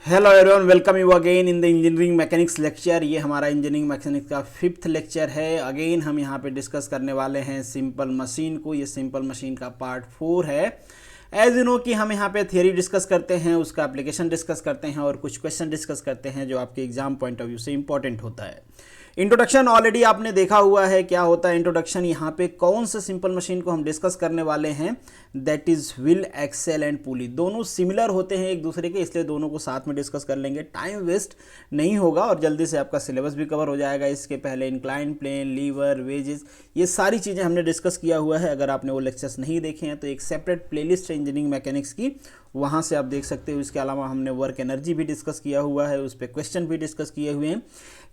Hello everyone, welcome you again in the engineering mechanics lecture. ये हमारा engineering mechanics का 5th lecture है। Again हम यहाँ पे डिस्कस करने वाले हैं सिंपल मशीन को। ये सिंपल मशीन का पार्ट 4 है। एज यू नो कि हम यहाँ पे थियरी डिस्कस करते हैं, उसका एप्लीकेशन डिस्कस करते हैं और कुछ क्वेश्चन डिस्कस करते हैं जो आपके एग्जाम पॉइंट ऑफ व्यू से इंपॉर्टेंट होता है। इंट्रोडक्शन ऑलरेडी आपने देखा हुआ है, क्या होता है इंट्रोडक्शन। यहाँ पे कौन से सिंपल मशीन को हम डिस्कस करने वाले हैं, that is wheel, axle and pulley. दोनों सिमिलर होते हैं एक दूसरे के, इसलिए दोनों को साथ में डिस्कस कर लेंगे। टाइम वेस्ट नहीं होगा और जल्दी से आपका सिलेबस भी कवर हो जाएगा। इसके पहले इंक्लाइन प्लेन, लीवर, वेजेस, ये सारी चीज़ें हमने डिस्कस किया हुआ है। अगर आपने वो लेक्चर्स नहीं देखे हैं तो एक सेपरेट प्लेलिस्ट है इंजीनियरिंग मैकेनिक्स की, वहाँ से आप देख सकते हो। इसके अलावा हमने वर्क एनर्जी भी डिस्कस किया हुआ है, उस पर क्वेश्चन भी डिस्कस किए हुए हैं।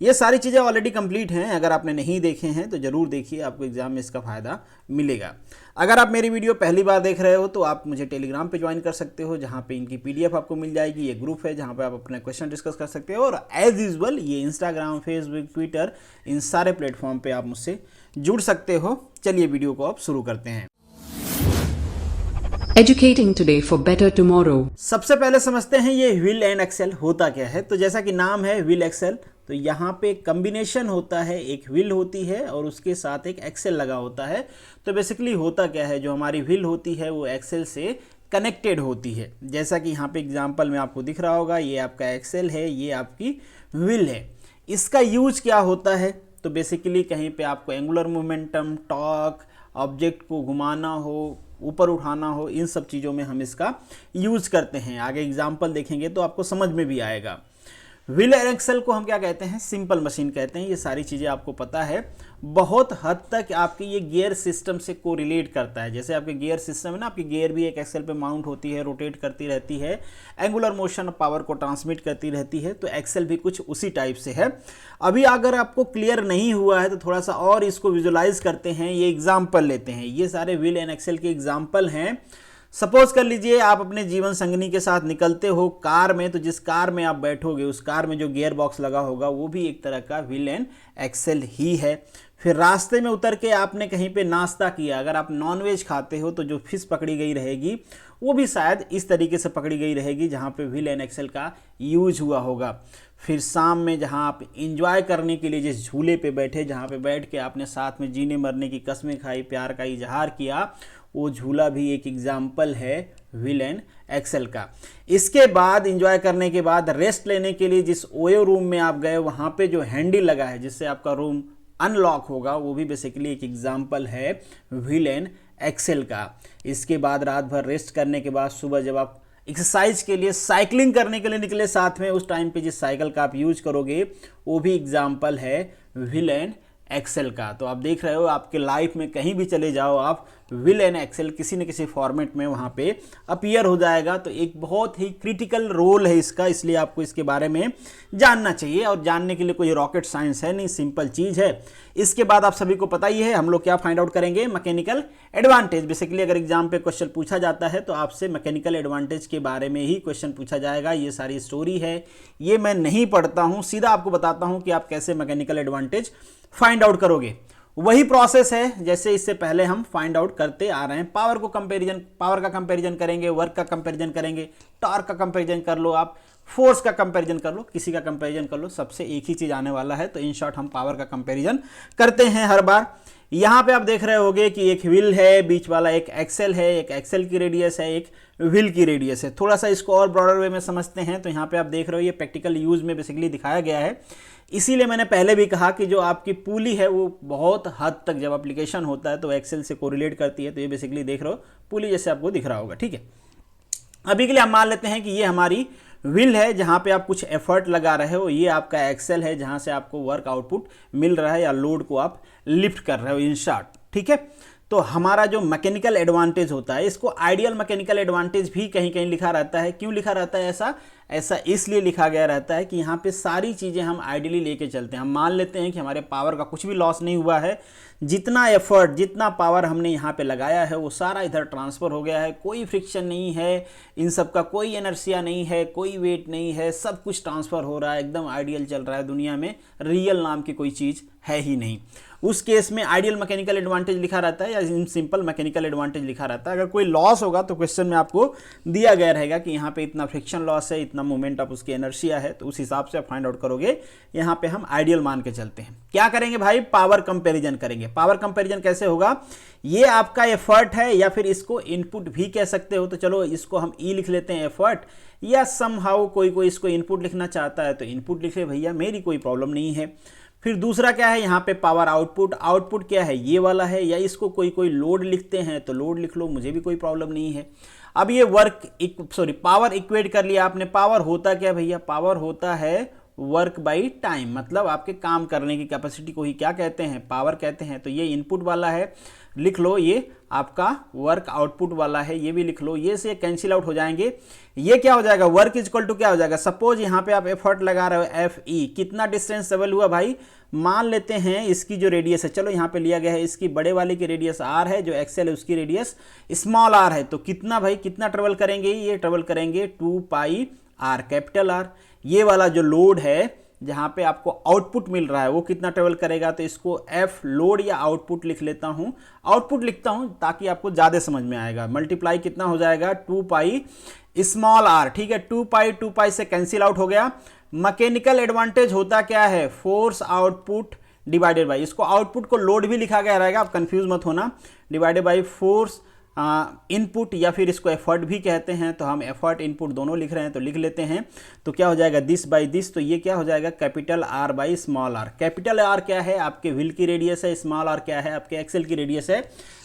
ये सारी चीज़ें ऑलरेडी कंप्लीट हैं। अगर आपने नहीं देखे हैं तो ज़रूर देखिए, आपको एग्जाम में इसका फ़ायदा मिलेगा। अगर आप मेरी वीडियो पहली बार देख रहे हो तो आप मुझे टेलीग्राम पे ज्वाइन कर सकते हो, जहाँ पे इनकी PDF आपको मिल जाएगी। ये ग्रुप है जहाँ पे आप अपने क्वेश्चन डिस्कस कर सकते हो। और एज यूजुअल ये इंस्टाग्राम, फेसबुक, ट्विटर, इन सारे प्लेटफॉर्म पे आप मुझसे जुड़ सकते हो। चलिए वीडियो को आप शुरू करते हैं। Educating today for better tomorrow. सबसे पहले समझते हैं ये व्हील एंड एक्सेल होता क्या है। तो जैसा कि नाम है व्हील एक्सेल, तो यहाँ पे कम्बिनेशन होता है। एक व्हील होती है और उसके साथ एक एक्सेल लगा होता है। तो बेसिकली होता क्या है, जो हमारी व्हील होती है वो एक्सेल से कनेक्टेड होती है। जैसा कि यहाँ पे एग्जांपल में आपको दिख रहा होगा, ये आपका एक्सेल है, ये आपकी व्हील है। इसका यूज क्या होता है, तो बेसिकली कहीं पे आपको एंगुलर मोमेंटम, टॉर्क, ऑब्जेक्ट को घुमाना हो, ऊपर उठाना हो, इन सब चीज़ों में हम इसका यूज करते हैं। आगे एग्जाम्पल देखेंगे तो आपको समझ में भी आएगा। व्हील एंड एक्सेल को हम क्या कहते हैं, सिंपल मशीन कहते हैं। ये सारी चीज़ें आपको पता है। बहुत हद तक आपकी ये गियर सिस्टम से कोरिलेट करता है। जैसे आपके गियर सिस्टम है ना, आपकी गियर भी एक एक्सेल पे माउंट होती है, रोटेट करती रहती है, एंगुलर मोशन पावर को ट्रांसमिट करती रहती है। तो एक्सेल भी कुछ उसी टाइप से है। अभी अगर आपको क्लियर नहीं हुआ है तो थोड़ा सा और इसको विजुलाइज करते हैं। ये एग्जाम्पल लेते हैं, ये सारे व्हील एंड एक्सेल के एग्जाम्पल हैं। सपोज कर लीजिए आप अपने जीवन संगिनी के साथ निकलते हो कार में, तो जिस कार में आप बैठोगे उस कार में जो गियर बॉक्स लगा होगा वो भी एक तरह का व्हील एंड एक्सेल ही है। फिर रास्ते में उतर के आपने कहीं पे नाश्ता किया, अगर आप नॉनवेज खाते हो तो जो फिश पकड़ी गई रहेगी वो भी शायद इस तरीके से पकड़ी गई रहेगी, जहाँ पे व्हील एंड एक्सेल का यूज हुआ होगा। फिर शाम में जहाँ आप इंजॉय करने के लिए जिस झूले पे बैठे, जहाँ पे बैठ के आपने साथ में जीने मरने की कसमें खाई, प्यार का इजहार किया, वो झूला भी एक एग्जाम्पल है व्हील एंड एक्सेल का। इसके बाद इंजॉय करने के बाद रेस्ट लेने के लिए जिस ओयो रूम में आप गए, वहाँ पे जो हैंडल लगा है जिससे आपका रूम अनलॉक होगा, वो भी बेसिकली एक एग्जाम्पल है व्हील एंड एक्सेल का। इसके बाद रात भर रेस्ट करने के बाद सुबह जब आप एक्सरसाइज के लिए, साइकिलिंग करने के लिए निकले साथ में, उस टाइम पे जिस साइकिल का आप यूज करोगे वो भी एग्जाम्पल है व्हील एंड एक्सेल का। तो आप देख रहे हो, आपके लाइफ में कहीं भी चले जाओ आप, व्हील एंड एक्सेल किसी न किसी फॉर्मेट में वहाँ पे अपीयर हो जाएगा। तो एक बहुत ही क्रिटिकल रोल है इसका, इसलिए आपको इसके बारे में जानना चाहिए। और जानने के लिए कोई रॉकेट साइंस है नहीं, सिंपल चीज़ है। इसके बाद आप सभी को पता ही है हम लोग क्या फाइंड आउट करेंगे, मैकेनिकल एडवांटेज। बेसिकली अगर एग्जाम पे क्वेश्चन पूछा जाता है तो आपसे मैकेनिकल एडवांटेज के बारे में ही क्वेश्चन पूछा जाएगा। ये सारी स्टोरी है, ये मैं नहीं पढ़ता हूँ, सीधा आपको बताता हूँ कि आप कैसे मैकेनिकल एडवांटेज फाइंड आउट करोगे। वही प्रोसेस है जैसे इससे पहले हम फाइंड आउट करते आ रहे हैं। पावर का कंपैरिजन करेंगे, वर्क का कंपैरिजन करेंगे, टॉर्क का कंपैरिजन कर लो, आप फोर्स का कंपैरिजन कर लो, किसी का कंपैरिजन कर लो, सबसे एक ही चीज आने वाला है। तो इन शॉर्ट हम पावर का कंपैरिजन करते हैं हर बार। यहाँ पे आप देख रहे होगे कि एक व्हील है, बीच वाला एक एक्सेल है, एक एक्सेल की रेडियस है, एक व्हील की रेडियस है। थोड़ा सा इसको और ब्रॉडर वे में समझते हैं तो यहाँ पे आप देख रहे हो ये प्रैक्टिकल यूज में बेसिकली दिखाया गया है। इसीलिए मैंने पहले भी कहा कि जो आपकी पुली है वो बहुत हद तक जब एप्लीकेशन होता है तो एक्सेल से कोरिलेट करती है। तो ये बेसिकली देख रहे हो पुली जैसे आपको दिख रहा होगा, ठीक है। अभी के लिए हम मान लेते हैं कि ये हमारी व्हील है जहाँ पे आप कुछ एफर्ट लगा रहे हो, ये आपका एक्सेल है जहाँ से आपको वर्क आउटपुट मिल रहा है या लोड को आप लिफ्ट कर रहे हो, इन शॉर्ट, ठीक है। तो हमारा जो मैकेनिकल एडवांटेज होता है, इसको आइडियल मैकेनिकल एडवांटेज भी कहीं कहीं लिखा रहता है। क्यों लिखा रहता है ऐसा इसलिए लिखा गया रहता है कि यहाँ पे सारी चीज़ें हम आइडियली लेके चलते हैं। हम मान लेते हैं कि हमारे पावर का कुछ भी लॉस नहीं हुआ है, जितना एफर्ट, जितना पावर हमने यहाँ पे लगाया है वो सारा इधर ट्रांसफ़र हो गया है, कोई फ्रिक्शन नहीं है, इन सब का कोई इनर्शिया नहीं है, कोई वेट नहीं है, सब कुछ ट्रांसफ़र हो रहा है, एकदम आइडियल चल रहा है। दुनिया में रियल नाम की कोई चीज़ है ही नहीं। उस केस में आइडियल मैकेनिकल एडवांटेज लिखा रहता है या सिंपल मैकेनिकल एडवांटेज लिखा रहता है। अगर कोई लॉस होगा तो क्वेश्चन में आपको दिया गया रहेगा कि यहाँ पे इतना फ्रिक्शन लॉस है, कितना मोमेंट ऑफ उसकी इनर्शिया है, तो उस हिसाब से आप फाइंड आउट करोगे। यहाँ पे हम आइडियल मान के चलते हैं। क्या करेंगे भाई, पावर कंपैरिजन करेंगे। पावर कंपैरिजन कैसे होगा, ये आपका एफर्ट है या फिर इसको इनपुट भी कह सकते हो, तो चलो इसको हम ई लिख लेते हैं एफर्ट, या समहाउ कोई इसको इनपुट लिखना चाहता है तो इनपुट लिख ले भैया, मेरी कोई प्रॉब्लम नहीं है। फिर दूसरा क्या है, यहाँ पे पावर आउटपुट। आउटपुट क्या है, ये वाला है, या इसको कोई लोड लिखते हैं तो लोड लिख लो, मुझे भी कोई प्रॉब्लम नहीं है। अब ये पावर इक्वेट कर लिया आपने। पावर होता क्या भैया, पावर होता है वर्क बाई टाइम, मतलब आपके काम करने की कैपेसिटी को ही क्या कहते हैं, पावर कहते हैं। तो ये इनपुट वाला है, लिख लो, ये आपका वर्क आउटपुट वाला है, ये भी लिख लो। ये से कैंसिल आउट हो जाएंगे। ये क्या हो जाएगा, वर्क इज इक्वल टू क्या हो जाएगा, सपोज यहाँ पे आप एफर्ट लगा रहे हो एफ ई, कितना डिस्टेंस ट्रेवल हुआ भाई, मान लेते हैं इसकी जो रेडियस है, चलो यहाँ पे लिया गया है, इसकी बड़े वाले की रेडियस आर है, जो एक्सेल है उसकी रेडियस स्मॉल आर है, तो कितना भाई, कितना ट्रेवल करेंगे, ये ट्रेवल करेंगे 2 पाई आर कैपिटल आर। ये वाला जो लोड है जहाँ पे आपको आउटपुट मिल रहा है वो कितना ट्रेवल करेगा, तो इसको एफ लोड या आउटपुट लिख लेता हूँ, आउटपुट लिखता हूँ ताकि आपको ज़्यादा समझ में आएगा। मल्टीप्लाई कितना हो जाएगा, 2 पाई स्मॉल आर, ठीक है, 2 पाई से कैंसिल आउट हो गया। मैकेनिकल एडवांटेज होता क्या है, फोर्स आउटपुट डिवाइडेड बाई, इसको आउटपुट को लोड भी लिखा गया रहेगा, आप कंफ्यूज मत होना, डिवाइडेड बाई फोर्स इनपुट, या फिर इसको एफर्ट भी कहते हैं, तो हम एफर्ट इनपुट दोनों लिख रहे हैं तो लिख लेते हैं। तो क्या हो जाएगा, दिस बाई दिस, तो ये क्या हो जाएगा, capital R by small R. Capital R क्या है, आपके व्हील की रेडियस है, स्मॉल आर क्या है, आपके एक्सेल की रेडियस है।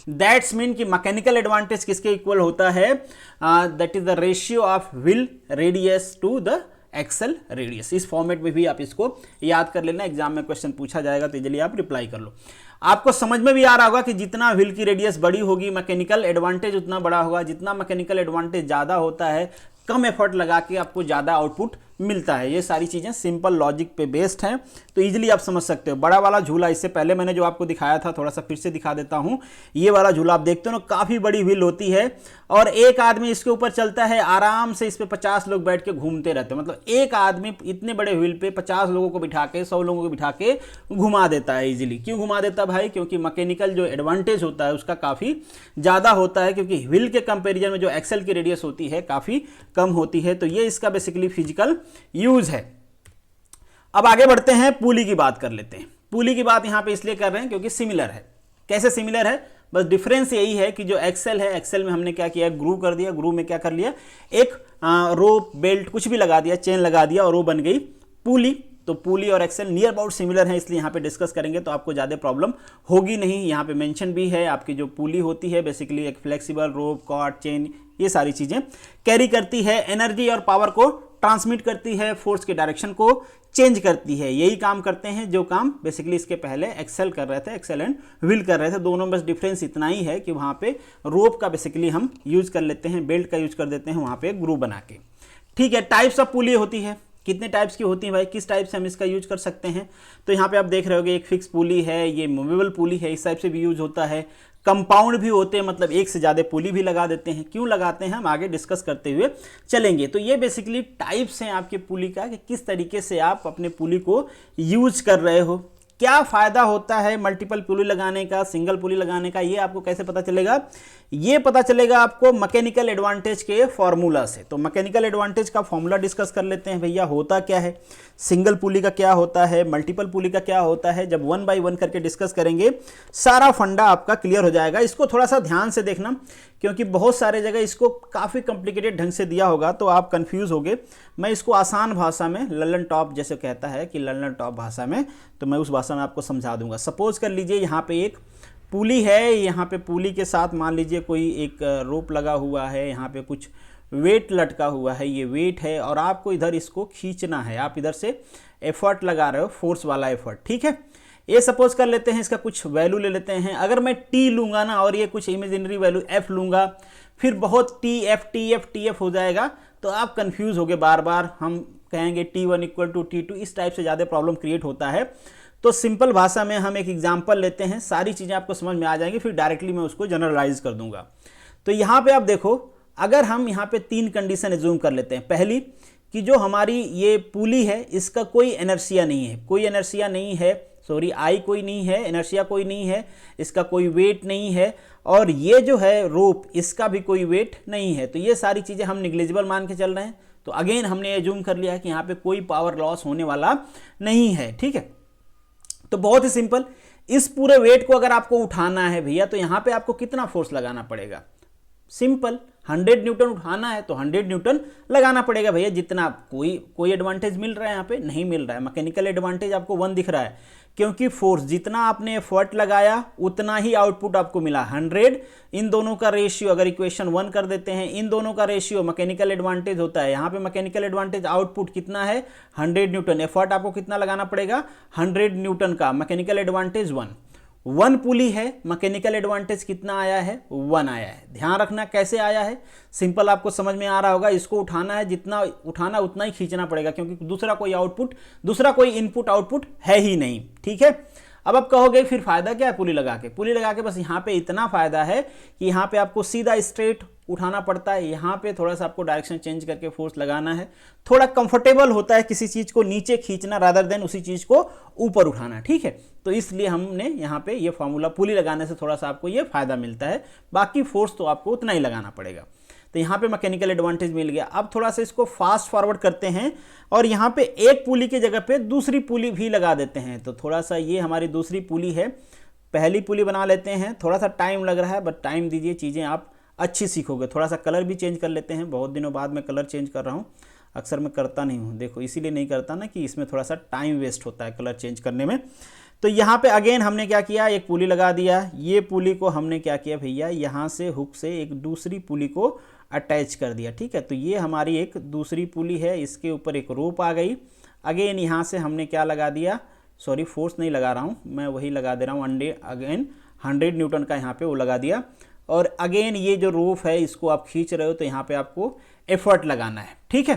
दैट्स मीन कि मैकेनिकल एडवांटेज किसके इक्वल होता है, that is the ratio of wheel radius to the axle radius. इस फॉर्मेट में भी आप इसको याद कर लेना, एग्जाम में क्वेश्चन पूछा जाएगा तो इजीली आप रिप्लाई कर लो। आपको समझ में भी आ रहा होगा कि जितना व्हील की रेडियस बड़ी होगी मैकेनिकल एडवांटेज उतना बड़ा होगा, जितना मैकेनिकल एडवांटेज ज़्यादा होता है कम एफर्ट लगा के आपको ज़्यादा आउटपुट मिलता है। ये सारी चीज़ें सिंपल लॉजिक पे बेस्ड हैं, तो इजीली आप समझ सकते हो। बड़ा वाला झूला, इससे पहले मैंने जो आपको दिखाया था, थोड़ा सा फिर से दिखा देता हूँ। ये वाला झूला आप देखते हो ना, काफ़ी बड़ी व्हील होती है और एक आदमी इसके ऊपर चलता है, आराम से इस पर 50 लोग बैठ के घूमते रहते हैं। मतलब एक आदमी इतने बड़े व्हील पे 50 लोगों को बिठा के, 100 लोगों को बिठा के घुमा देता है इजीली। क्यों घुमा देता भाई, क्योंकि मैकेनिकल जो एडवांटेज होता है उसका काफ़ी ज़्यादा होता है, क्योंकि व्हील के कंपेरिजन में जो एक्सेल की रेडियस होती है काफ़ी कम होती है। तो ये इसका बेसिकली फिजिकल यूज है। अब आगे बढ़ते हैं, पुली की बात कर लेते हैं। पुली की बात यहां पे इसलिए कर रहे हैं क्योंकि सिमिलर है। कैसे सिमिलर है, बस डिफरेंस यही है कि जो एक्सेल है, एक्सेल में हमने क्या किया, ग्रू कर दिया, ग्रू में क्या कर लिया, एक रोप बेल्ट कुछ भी लगा दिया, चेन लगा दिया और वो बन गई पुली। तो पुली और एक्सेल नियर अबाउट सिमिलर है, इसलिए यहाँ पे डिस्कस करेंगे तो आपको ज़्यादा प्रॉब्लम होगी नहीं। यहाँ पे मेंशन भी है, आपकी जो पुली होती है बेसिकली एक फ्लेक्सिबल रोप, कॉर्ड, चेन, ये सारी चीज़ें कैरी करती है, एनर्जी और पावर को ट्रांसमिट करती है, फोर्स के डायरेक्शन को चेंज करती है। यही काम करते हैं जो काम बेसिकली इसके पहले एक्सेल कर रहे थे, एक्सेल एंड व्हील कर रहे थे। दोनों में बस डिफरेंस इतना ही है कि वहाँ पे रोप का बेसिकली हम यूज कर लेते हैं, बेल्ट का यूज कर देते हैं वहाँ पे ग्रू बना के। ठीक है, टाइप्स ऑफ पुली होती है, कितने टाइप्स की होती हैं भाई, किस टाइप से हम इसका यूज कर सकते हैं। तो यहाँ पे आप देख रहे होगे एक फिक्स पुली है, ये मूवेबल पुली है, इस टाइप से भी यूज होता है। कंपाउंड भी होते हैं, मतलब एक से ज़्यादा पुली भी लगा देते हैं। क्यों लगाते हैं हम आगे डिस्कस करते हुए चलेंगे। तो ये बेसिकली टाइप्स हैं आपके पुली का, कि किस तरीके से आप अपने पुली को यूज कर रहे हो। क्या फ़ायदा होता है मल्टीपल पुली लगाने का, सिंगल पुली लगाने का, ये आपको कैसे पता चलेगा, ये पता चलेगा आपको मैकेनिकल एडवांटेज के फॉर्मूला से। तो मैकेनिकल एडवांटेज का फॉर्मूला डिस्कस कर लेते हैं भैया, होता क्या है, सिंगल पुली का क्या होता है, मल्टीपल पुली का क्या होता है। जब 1 बाय 1 करके डिस्कस करेंगे सारा फंडा आपका क्लियर हो जाएगा। इसको थोड़ा सा ध्यान से देखना, क्योंकि बहुत सारे जगह इसको काफ़ी कॉम्प्लिकेटेड ढंग से दिया होगा तो आप कंफ्यूज होगे। मैं इसको आसान भाषा में, लल्लन टॉप जैसे कहता है कि लल्लन टॉप भाषा में, तो मैं उस भाषा में आपको समझा दूंगा। सपोज कर लीजिए यहाँ पे एक पुली है, यहाँ पे पुली के साथ मान लीजिए कोई एक रोप लगा हुआ है, यहाँ पे कुछ वेट लटका हुआ है, ये वेट है और आपको इधर इसको खींचना है। आप इधर से एफर्ट लगा रहे हो, फोर्स वाला एफर्ट, ठीक है। ये सपोज कर लेते हैं, इसका कुछ वैल्यू ले लेते हैं। अगर मैं टी लूँगा ना और ये कुछ इमेजिनरी वैल्यू एफ लूँगा, फिर बहुत टी एफ हो जाएगा, तो आप कंफ्यूज होगे बार बार। हम कहेंगे T1 इक्वल टू T2, इस टाइप से ज़्यादा प्रॉब्लम क्रिएट होता है। तो सिंपल भाषा में हम एक एग्जाम्पल लेते हैं, सारी चीज़ें आपको समझ में आ जाएंगी, फिर डायरेक्टली मैं उसको जनरलाइज कर दूंगा। तो यहाँ पे आप देखो, अगर हम यहाँ पे 3 कंडीशन एज्यूम कर लेते हैं। पहली कि जो हमारी ये पुली है इसका कोई इनर्शिया नहीं है, कोई इनर्शिया नहीं है, सॉरी आई कोई नहीं है, इनर्शिया कोई नहीं है, इसका कोई वेट नहीं है, और ये जो है रोप इसका भी कोई वेट नहीं है। तो ये सारी चीज़ें हम निग्लिजिबल मान के चल रहे हैं। तो अगेन हमने एज्यूम कर लिया है कि यहाँ पे कोई पावर लॉस होने वाला नहीं है, ठीक है। तो बहुत ही सिंपल, इस पूरे वेट को अगर आपको उठाना है भैया तो यहाँ पे आपको कितना फोर्स लगाना पड़ेगा, सिंपल 100 न्यूटन उठाना है तो 100 न्यूटन लगाना पड़ेगा भैया। जितना कोई एडवांटेज मिल रहा है यहाँ पे नहीं मिल रहा है, मैकेनिकल एडवांटेज आपको 1 दिख रहा है, क्योंकि फोर्स जितना आपने एफर्ट लगाया उतना ही आउटपुट आपको मिला 100। इन दोनों का रेशियो अगर इक्वेशन 1 कर देते हैं, इन दोनों का रेशियो मैकेनिकल एडवांटेज होता है। यहाँ पे मैकेनिकल एडवांटेज आउटपुट कितना है 100 न्यूटन, एफर्ट आपको कितना लगाना पड़ेगा 100 न्यूटन का, मैकेनिकल एडवांटेज 1 पुली है, मैकेनिकल एडवांटेज कितना आया है 1 आया है। ध्यान रखना कैसे आया है, सिंपल आपको समझ में आ रहा होगा। इसको उठाना है, जितना उठाना उतना ही खींचना पड़ेगा, क्योंकि दूसरा कोई इनपुट आउटपुट है ही नहीं, ठीक है। अब आप कहोगे फिर फायदा क्या है पुली लगा के बस यहाँ पे इतना फायदा है कि यहाँ पे आपको सीधा स्ट्रेट उठाना पड़ता है, यहाँ पे थोड़ा सा आपको डायरेक्शन चेंज करके फोर्स लगाना है, थोड़ा कंफर्टेबल होता है किसी चीज को नीचे खींचना रादर देन उसी चीज को ऊपर उठाना, ठीक है। तो इसलिए हमने यहाँ पे ये फॉर्मूला पुली लगाने से थोड़ा सा आपको ये फायदा मिलता है, बाकी फोर्स तो आपको उतना ही लगाना पड़ेगा। तो यहाँ पे मैकेनिकल एडवांटेज मिल गया। अब थोड़ा सा इसको फास्ट फॉरवर्ड करते हैं और यहाँ पे एक पुली की जगह पे दूसरी पुली भी लगा देते हैं। तो थोड़ा सा ये हमारी दूसरी पुली है, पहली पुली बना लेते हैं। थोड़ा सा टाइम लग रहा है बट टाइम दीजिए, चीज़ें आप अच्छी सीखोगे। थोड़ा सा कलर भी चेंज कर लेते हैं, बहुत दिनों बाद मैं कलर चेंज कर रहा हूँ, अक्सर मैं करता नहीं हूँ, देखो इसीलिए नहीं करता ना कि इसमें थोड़ा सा टाइम वेस्ट होता है कलर चेंज करने में। तो यहाँ पे अगेन हमने क्या किया, एक पुली लगा दिया। ये पुली को हमने क्या किया भैया, यहाँ से हुक से एक दूसरी पुली को अटैच कर दिया, ठीक है। तो ये हमारी एक दूसरी पुली है, इसके ऊपर एक रोप आ गई। अगेन यहाँ से हमने क्या लगा दिया, सॉरी फोर्स नहीं लगा रहा हूँ मैं, वही लगा दे रहा हूँ अगेन 100 न्यूटन का यहाँ पे वो लगा दिया। और अगेन ये जो रोप है इसको आप खींच रहे हो तो यहाँ पे आपको एफर्ट लगाना है, ठीक है।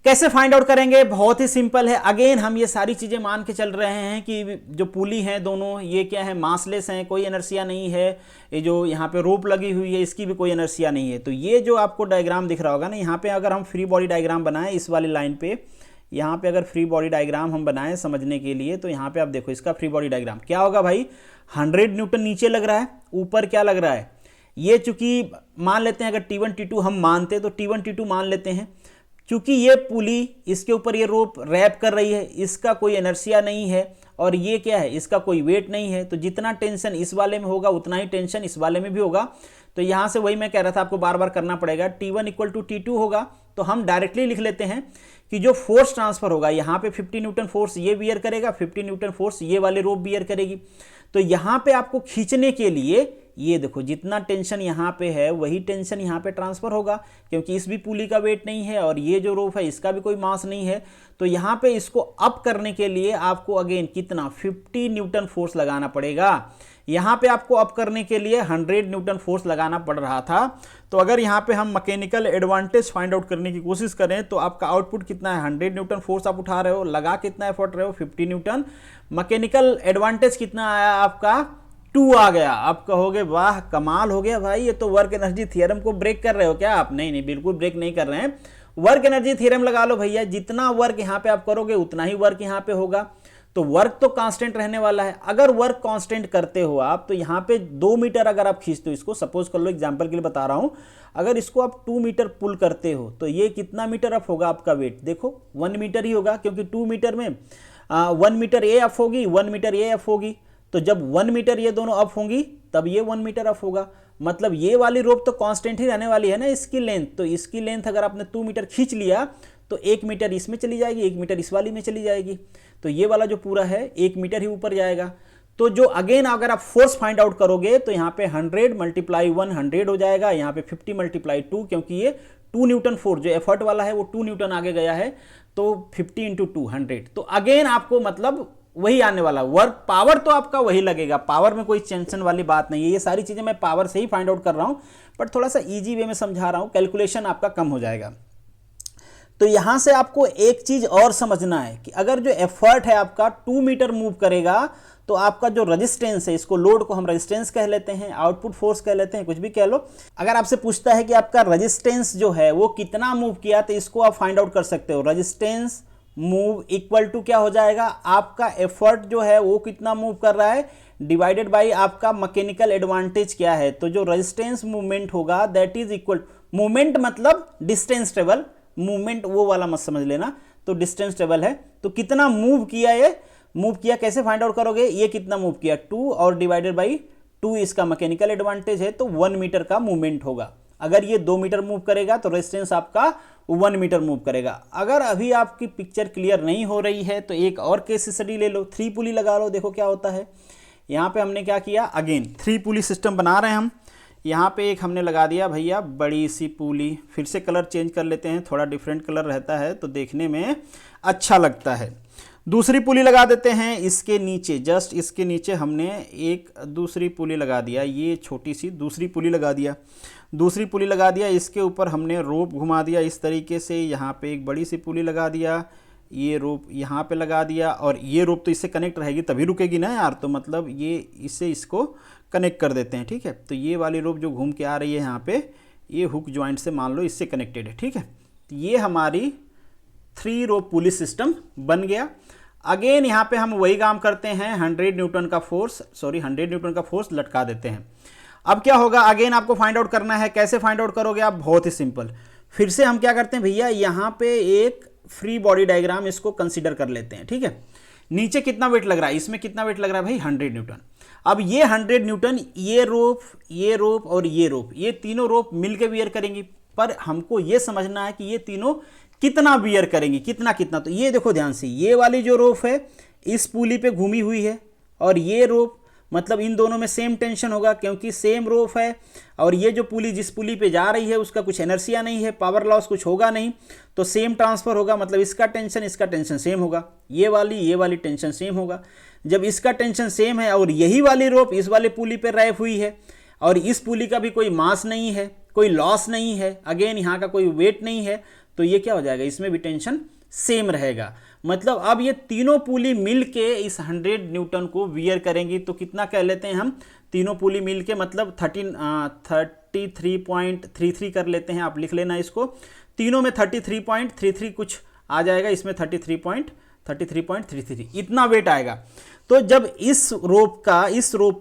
कैसे फाइंड आउट करेंगे, बहुत ही सिंपल है। अगेन हम ये सारी चीजें मान के चल रहे हैं कि जो पुली हैं दोनों ये क्या है, मासलेस हैं, कोई एनर्सिया नहीं है। ये जो यहाँ पे रोप लगी हुई है इसकी भी कोई एनर्सिया नहीं है। तो ये जो आपको डायग्राम दिख रहा होगा ना, यहाँ पे अगर हम फ्री बॉडी डायग्राम बनाएं इस वाली लाइन पे, यहाँ पे अगर फ्री बॉडी डायग्राम हम बनाएं समझने के लिए, तो यहाँ पे आप देखो इसका फ्री बॉडी डायग्राम क्या होगा भाई, 100 न्यूटन नीचे लग रहा है, ऊपर क्या लग रहा है, ये चूंकि मान लेते हैं अगर T1 T2 हम मानते तो T1 T2 मान लेते हैं, क्योंकि ये पुली इसके ऊपर ये रोप रैप कर रही है, इसका कोई एनर्सिया नहीं है और ये क्या है, इसका कोई वेट नहीं है। तो जितना टेंशन इस वाले में होगा उतना ही टेंशन इस वाले में भी होगा। तो यहाँ से वही मैं कह रहा था आपको बार बार करना पड़ेगा, T1 = T2 होगा। तो हम डायरेक्टली लिख लेते हैं कि जो फोर्स ट्रांसफर होगा यहाँ पे 50 न्यूटन फोर्स ये बियर करेगा, 50 न्यूटन फोर्स ये वाली रोप बियर करेगी। तो यहाँ पे आपको खींचने के लिए ये देखो जितना टेंशन यहाँ पे है वही टेंशन यहाँ पे ट्रांसफर होगा, क्योंकि इस भी पुली का वेट नहीं है और ये जो रोप है इसका भी कोई मास नहीं है। तो यहाँ पे इसको अप करने के लिए आपको अगेन कितना 50 न्यूटन फोर्स लगाना पड़ेगा। यहाँ पे आपको अप करने के लिए 100 न्यूटन फोर्स लगाना पड़ रहा था। तो अगर यहाँ पे हम मैकेनिकल एडवांटेज फाइंड आउट करने की कोशिश करें तो आपका आउटपुट कितना है, 100 न्यूटन फोर्स आप उठा रहे हो, लगा कितना एफर्ट रहे हो 50 न्यूटन, मैकेनिकल एडवांटेज कितना आया आपका 2 आ गया। आप कहोगे वाह कमाल हो गया भाई, ये तो वर्क एनर्जी थ्योरम को ब्रेक कर रहे हो क्या आप? नहीं नहीं, बिल्कुल ब्रेक नहीं कर रहे हैं। वर्क एनर्जी थ्योरम लगा लो भैया, जितना वर्क यहाँ पे आप करोगे उतना ही वर्क यहाँ पे होगा। तो वर्क तो कांस्टेंट रहने वाला है। अगर वर्क कांस्टेंट करते हो आप तो यहाँ पे 2 मीटर अगर आप खींचते हो, इसको सपोज कर लो एग्जांपल के लिए बता रहा हूँ, अगर इसको आप 2 मीटर पुल करते हो तो ये कितना मीटर अप होगा आपका वेट, देखो 1 मीटर ही होगा, क्योंकि 2 मीटर में 1 मीटर ये अप होगी, 1 मीटर ये अप होगी। तो जब 1 मीटर ये दोनों अप होंगी तब ये 1 मीटर अप होगा। मतलब ये वाली रोप तो कांस्टेंट ही रहने वाली है ना इसकी लेंथ। तो इसकी लेंथ अगर आपने 2 मीटर खींच लिया तो 1 मीटर इसमें चली जाएगी, 1 मीटर इस वाली में चली जाएगी। तो ये वाला जो पूरा है 1 मीटर ही ऊपर जाएगा। तो जो अगेन अगर आप फोर्स फाइंड आउट करोगे तो यहाँ पे 100 × 1 100 हो जाएगा, यहाँ पे 50 × 2, क्योंकि ये 2 न्यूटन फोर्स जो एफर्ट वाला है वो 2 न्यूटन आगे गया है, तो 50 × 2 100। तो अगेन आपको मतलब वही आने वाला वर्क, पावर तो आपका वही लगेगा, पावर में कोई टेंशन वाली बात नहीं है। ये सारी चीजें मैं पावर से ही फाइंड आउट कर रहा हूं, बट थोड़ा सा इजी वे में समझा रहा हूं, कैलकुलेशन आपका कम हो जाएगा। तो यहां से आपको एक चीज और समझना है कि अगर जो एफर्ट है आपका 2 मीटर मूव करेगा तो आपका जो रेजिस्टेंस है, इसको लोड को हम रेजिस्टेंस कह लेते हैं, आउटपुट फोर्स कह लेते हैं, कुछ भी कह लो। अगर आपसे पूछता है कि आपका रेजिस्टेंस जो है वो कितना मूव किया, तो इसको आप फाइंड आउट कर सकते हो। रेजिस्टेंस मूव इक्वल टू क्या हो जाएगा, आपका एफर्ट जो है वो कितना मूव कर रहा है डिवाइडेड बाय आपका मैकेनिकल एडवांटेज क्या है। तो जो रेजिस्टेंस मूवमेंट होगा दैट इज इक्वल, मूवमेंट मतलब डिस्टेंस ट्रेवल, मूवमेंट वो वाला मत समझ लेना। तो डिस्टेंस टेबल है, तो कितना मूव किया, ये मूव किया कैसे फाइंड आउट करोगे, ये कितना मूव किया 2 और डिवाइडेड बाई 2 इसका मैकेनिकल एडवांटेज है, तो 1 मीटर का मूवमेंट होगा। अगर ये 2 मीटर मूव करेगा तो रेजिस्टेंस आपका 1 मीटर मूव करेगा। अगर अभी आपकी पिक्चर क्लियर नहीं हो रही है तो एक और केस स्टडी ले लो, 3 पुली लगा लो, देखो क्या होता है। यहाँ पे हमने क्या किया, अगेन 3 पुली सिस्टम बना रहे हैं हम। यहाँ पे एक हमने लगा दिया भैया बड़ी सी पुली, फिर से कलर चेंज कर लेते हैं, थोड़ा डिफरेंट कलर रहता है तो देखने में अच्छा लगता है। दूसरी पुली लगा देते हैं इसके नीचे, जस्ट इसके नीचे हमने एक दूसरी पुली लगा दिया, ये छोटी सी दूसरी पुली लगा दिया, दूसरी पुली लगा दिया, इसके ऊपर हमने रोप घुमा दिया इस तरीके से, यहाँ पे एक बड़ी सी पुली लगा दिया, ये रोप यहाँ पे लगा दिया, और ये रोप तो इससे कनेक्ट रहेगी तभी रुकेगी ना यार, तो मतलब ये इससे इसको कनेक्ट कर देते हैं, ठीक है। तो ये वाली रोप जो घूम के आ रही है यहाँ पे, ये हुक जॉइंट से मान लो इससे कनेक्टेड है, ठीक है। तो ये हमारी 3 रोप पुली सिस्टम बन गया। अगेन यहाँ पे हम वही काम करते हैं, 100 न्यूटन का फोर्स लटका देते हैं। अब क्या होगा, अगेन आपको फाइंड आउट करना है। कैसे फाइंड आउट करोगे आप, बहुत ही सिंपल। फिर से हम क्या करते हैं भैया, यहाँ पे एक फ्री बॉडी डायग्राम इसको कंसीडर कर लेते हैं, ठीक है। नीचे कितना वेट लग रहा है, इसमें कितना वेट लग रहा है भाई 100 न्यूटन। अब ये 100 न्यूटन ये रोप और ये रोप, ये तीनों रोप मिलके बियर करेंगी, पर हमको ये समझना है कि ये तीनों कितना बियर करेंगी, कितना। तो ये देखो ध्यान से, ये वाली जो रोप है इस पुली पे घूमी हुई है, और ये रोप मतलब इन दोनों में सेम टेंशन होगा क्योंकि सेम रोप है, और ये जो पुली जिस पुली पे जा रही है उसका कुछ एनर्सिया नहीं है, पावर लॉस कुछ होगा नहीं, तो सेम ट्रांसफर होगा, मतलब इसका टेंशन सेम होगा, ये वाली टेंशन सेम होगा। जब इसका टेंशन सेम है और यही वाली रोप इस वाले पुली पे रैप हुई है, और इस पुली का भी कोई मास नहीं है, कोई लॉस नहीं है, अगेन यहाँ का कोई वेट नहीं है, तो ये क्या हो जाएगा, इसमें भी टेंशन सेम रहेगा। मतलब अब ये तीनों पुली मिलके इस 100 न्यूटन को वियर करेंगी, तो कितना कह लेते हैं हम, तीनों पुली मिलके मतलब 33.33 कर लेते हैं, आप लिख लेना इसको। तीनों में 33.33 कुछ आ जाएगा, इसमें 33.33 इतना वेट आएगा। तो जब इस रोप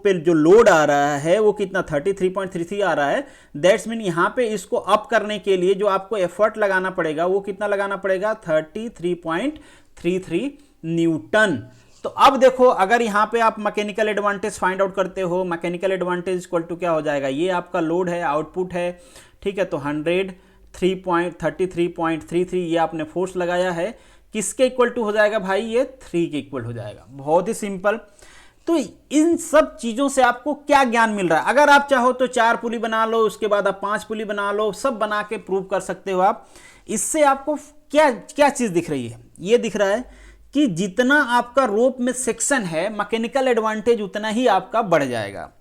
पे जो लोड आ रहा है वो कितना 33.33 आ रहा है, दैट्स मीन यहाँ पे इसको अप करने के लिए जो आपको एफर्ट लगाना पड़ेगा वो कितना लगाना पड़ेगा 33.33 न्यूटन। तो अब देखो, अगर यहाँ पे आप मैकेनिकल एडवांटेज फाइंड आउट करते हो, मैकेनिकल एडवांटेज इक्वल टू क्या हो जाएगा, ये आपका लोड है, आउटपुट है, ठीक है। तो 103.33 ये आपने फोर्स लगाया है, किसके इक्वल टू हो जाएगा भाई, ये 3 के इक्वल हो जाएगा। बहुत ही सिंपल। तो इन सब चीज़ों से आपको क्या ज्ञान मिल रहा है, अगर आप चाहो तो 4 पुली बना लो, उसके बाद आप 5 पुली बना लो, सब बना के प्रूव कर सकते हो आप। इससे आपको क्या क्या चीज़ दिख रही है, ये दिख रहा है कि जितना आपका रोप में सेक्शन है मैकेनिकल एडवांटेज उतना ही आपका बढ़ जाएगा।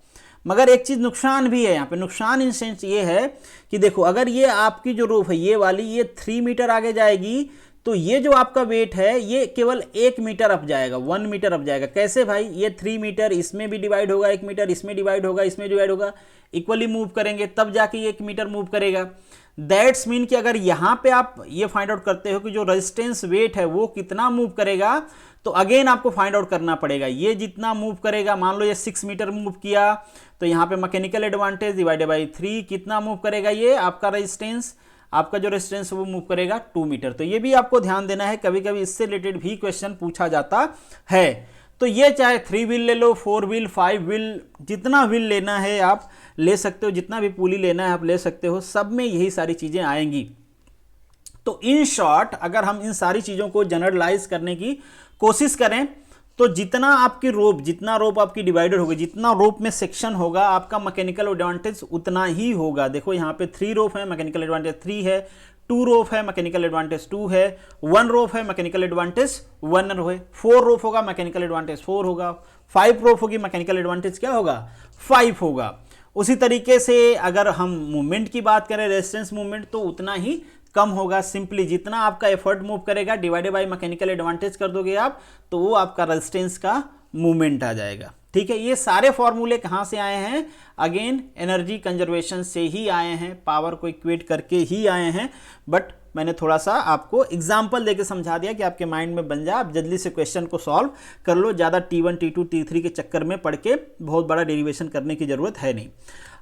मगर एक चीज़ नुकसान भी है यहाँ पे, नुकसान इन सेंस ये है कि देखो, अगर ये आपकी जो रोप है ये वाली, ये 3 मीटर आगे जाएगी, तो ये जो आपका वेट है ये केवल 1 मीटर अप जाएगा, 1 मीटर अप जाएगा। कैसे भाई, ये 3 मीटर इसमें भी डिवाइड होगा, 1 मीटर इसमें डिवाइड होगा, इसमें डिवाइड होगा, इक्वली मूव करेंगे तब जाके ये 1 मीटर मूव करेगा। दैट्स मीन कि अगर यहाँ पे आप ये फाइंड आउट करते हो कि जो रेजिस्टेंस वेट है वो कितना मूव करेगा, तो अगेन आपको फाइंड आउट करना पड़ेगा ये जितना मूव करेगा। मान लो ये 6 मीटर मूव किया, तो यहाँ पे मैकेनिकल एडवांटेज डिवाइडेड बाई 3 कितना मूव करेगा, ये आपका रेजिस्टेंस, आपका जो रेजिस्टेंस वो मूव करेगा 2 मीटर। तो ये भी आपको ध्यान देना है, कभी कभी इससे रिलेटेड भी क्वेश्चन पूछा जाता है। तो ये चाहे 3 व्हील ले लो, 4 व्हील, 5 व्हील, जितना व्हील लेना है आप ले सकते हो, जितना भी पुली लेना है आप ले सकते हो, सब में यही सारी चीज़ें आएंगी। तो इन शॉर्ट अगर हम इन सारी चीज़ों को जनरलाइज करने की कोशिश करें, तो जितना आपकी रोप, जितना रोप आपकी डिवाइडेड होगी, जितना रोप में सेक्शन होगा, आपका मैकेनिकल एडवांटेज उतना ही होगा। देखो यहाँ पे 3 रोप है, मैकेनिकल एडवांटेज 3 है, 2 रोप है, मैकेनिकल एडवांटेज 2 है, 1 रोप है, मैकेनिकल एडवांटेज 1 है, 4 रोप होगा, मैकेनिकल एडवांटेज 4 होगा, 5 रोप होगी, मैकेनिकल एडवांटेज क्या होगा 5 होगा। उसी तरीके से अगर हम मूवमेंट की बात करें, रेजिस्टेंस मूवमेंट, तो उतना ही कम होगा। सिंपली जितना आपका एफर्ट मूव करेगा डिवाइडेड बाय मैकेनिकल एडवांटेज कर दोगे आप, तो वो आपका रेजिस्टेंस का मूवमेंट आ जाएगा। ठीक है, ये सारे फॉर्मूले कहाँ से आए हैं, अगेन एनर्जी कंजर्वेशन से ही आए हैं, पावर को इक्वेट करके ही आए हैं। बट मैंने थोड़ा सा आपको एग्जाम्पल देके समझा दिया कि आपके माइंड में बन जाए, आप जल्दी से क्वेश्चन को सॉल्व कर लो, ज़्यादा T1 T2 T3 के चक्कर में पढ़ के बहुत बड़ा डेरिवेशन करने की ज़रूरत है नहीं।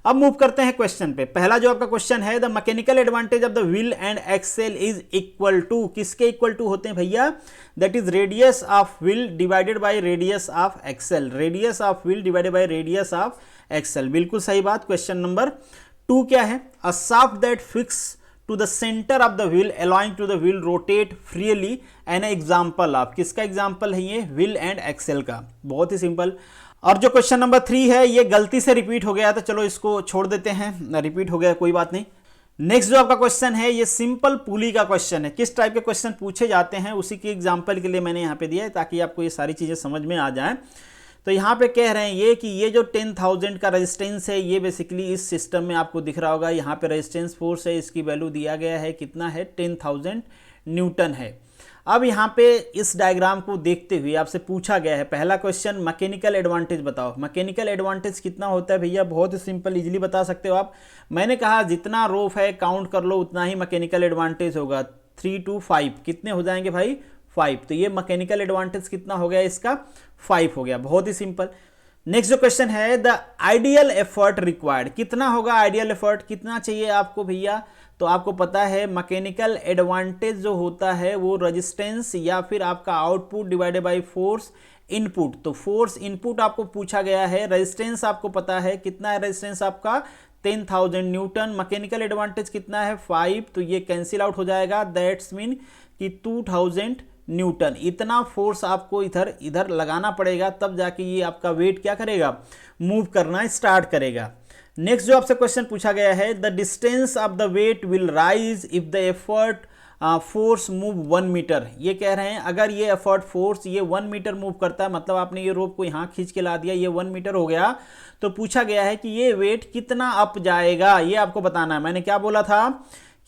अब मूव करते हैं क्वेश्चन पे। पहला जो आपका क्वेश्चन है, the mechanical advantage of the wheel and axle is equal to, किसके इक्वल टू होते हैं भैया? That is radius of wheel divided by radius of axle, radius of wheel divided by radius of axle. बिल्कुल सही बात। Question number 2 क्या है? A shaft that fix to the center of the wheel allowing to the wheel rotate freely and example of, किसका example है ये? Wheel and Excel का। बहुत ही सिंपल। और जो क्वेश्चन नंबर 3 है ये गलती से रिपीट हो गया, तो चलो इसको छोड़ देते हैं, रिपीट हो गया कोई बात नहीं। नेक्स्ट जो आपका क्वेश्चन है ये सिंपल पुली का क्वेश्चन है। किस टाइप के क्वेश्चन पूछे जाते हैं उसी की एग्जाम्पल के लिए मैंने यहाँ पे दिया है, ताकि आपको ये सारी चीजें समझ में आ जाए। तो यहाँ पे कह रहे हैं ये कि ये जो 10,000 का रेजिस्टेंस है ये बेसिकली इस सिस्टम में आपको दिख रहा होगा, यहाँ पे रेजिस्टेंस फोर्स है, इसकी वैल्यू दिया गया है कितना है? 10,000 न्यूटन है। अब यहाँ पे इस डायग्राम को देखते हुए आपसे पूछा गया है, पहला क्वेश्चन मैकेनिकल एडवांटेज बताओ। मैकेनिकल एडवांटेज कितना होता है भैया? बहुत ही सिंपल, इजीली बता सकते हो आप। मैंने कहा जितना रोफ है काउंट कर लो उतना ही मैकेनिकल एडवांटेज होगा। 3 to 5 कितने हो जाएंगे भाई? 5। तो ये मैकेनिकल एडवांटेज कितना हो गया इसका? 5 हो गया। बहुत ही सिंपल। नेक्स्ट जो क्वेश्चन है, द आइडियल एफर्ट रिक्वायर्ड, कितना होगा आइडियल एफर्ट? कितना चाहिए आपको भैया? तो आपको पता है मैकेनिकल एडवांटेज जो होता है वो रेजिस्टेंस या फिर आपका output divided by force input. तो फोर्स इनपुट आपको पूछा गया है, रेजिस्टेंस आपको पता है कितना है? रेजिस्टेंस आपका 10,000 न्यूटन। मैकेनिकल एडवांटेज कितना है? 5। तो ये कैंसिल आउट हो जाएगा, दैट्स मीन कि 2000 न्यूटन। इतना फोर्स आपको इधर लगाना पड़ेगा, तब जाके ये आपका वेट क्या करेगा? मूव करना स्टार्ट करेगा। नेक्स्ट जो आपसे क्वेश्चन पूछा गया है, the distance of the weight will rise if the effort force move 1 metre. ये कह रहे हैं अगर ये एफर्ट फोर्स ये 1 मीटर मूव करता है, मतलब आपने ये रोप को यहाँ खींच के ला दिया, ये 1 मीटर हो गया, तो पूछा गया है कि ये वेट कितना अप जाएगा, ये आपको बताना है। मैंने क्या बोला था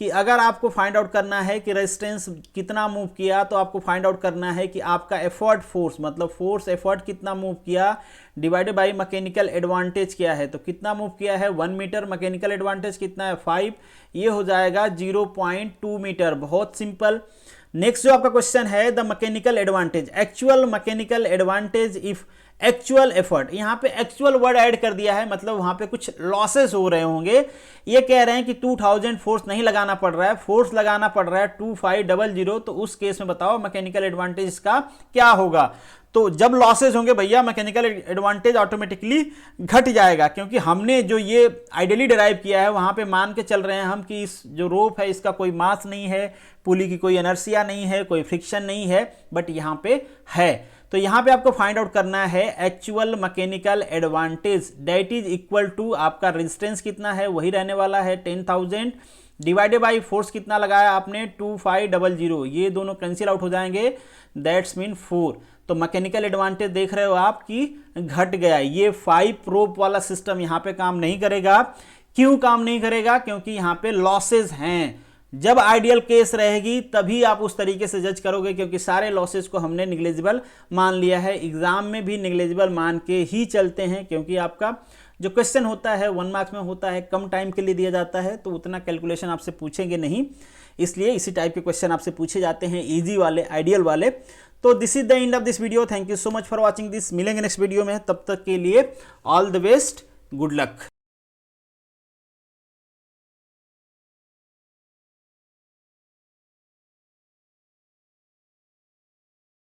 कि अगर आपको फाइंड आउट करना है कि रेजिस्टेंस कितना मूव किया, तो आपको फाइंड आउट करना है कि आपका एफर्ट फोर्स, मतलब फोर्स एफर्ट कितना मूव किया डिवाइडेड बाय मैकेनिकल एडवांटेज क्या है। तो कितना मूव किया है? 1 मीटर। मैकेनिकल एडवांटेज कितना है? 5। ये हो जाएगा 0.2 मीटर। बहुत सिंपल। नेक्स्ट जो आपका क्वेश्चन है, the mechanical advantage, actual mechanical advantage if actual effort. यहाँ पे एक्चुअल वर्ड ऐड कर दिया है, मतलब वहां पे कुछ लॉसेस हो रहे होंगे। ये कह रहे हैं कि 2000 फोर्स नहीं लगाना पड़ रहा है, फोर्स लगाना पड़ रहा है 2500। तो उस केस में बताओ मैकेनिकल एडवांटेज का क्या होगा? तो जब लॉसेस होंगे भैया मैकेनिकल एडवांटेज ऑटोमेटिकली घट जाएगा, क्योंकि हमने जो ये आइडियली डिराइव किया है वहां पे मान के चल रहे हैं हम कि इस जो रोप है इसका कोई मास नहीं है, पुली की कोई इनर्शिया नहीं है, कोई फ्रिक्शन नहीं है, बट यहाँ पे है। तो यहाँ पे आपको फाइंड आउट करना है actual mechanical advantage, that is equal to आपका रेजिस्टेंस कितना है वही रहने वाला है 10,000 डिवाइडेड बाई फोर्स कितना लगाया आपने 2500। ये दोनों कैंसिल आउट हो जाएंगे, दैट्स मीन 4। तो मैकेनिकल एडवांटेज देख रहे हो आप कि घट गया। ये 5 रोप वाला सिस्टम यहाँ पे काम नहीं करेगा। क्यों काम नहीं करेगा? क्योंकि यहाँ पे लॉसेज हैं। जब आइडियल केस रहेगी तभी आप उस तरीके से जज करोगे, क्योंकि सारे लॉसेस को हमने निग्लेजिबल मान लिया है। एग्जाम में भी निग्लेजिबल मान के ही चलते हैं, क्योंकि आपका जो क्वेश्चन होता है 1 मार्क्स में होता है, कम टाइम के लिए दिया जाता है, तो उतना कैलकुलेशन आपसे पूछेंगे नहीं, इसलिए इसी टाइप के क्वेश्चन आपसे पूछे जाते हैं, इजी वाले, आइडियल वाले। तो this is the end of this video. Thank you so much for watching this. मिलेंगे नेक्स्ट वीडियो में, तब तक के लिए all the best, good luck.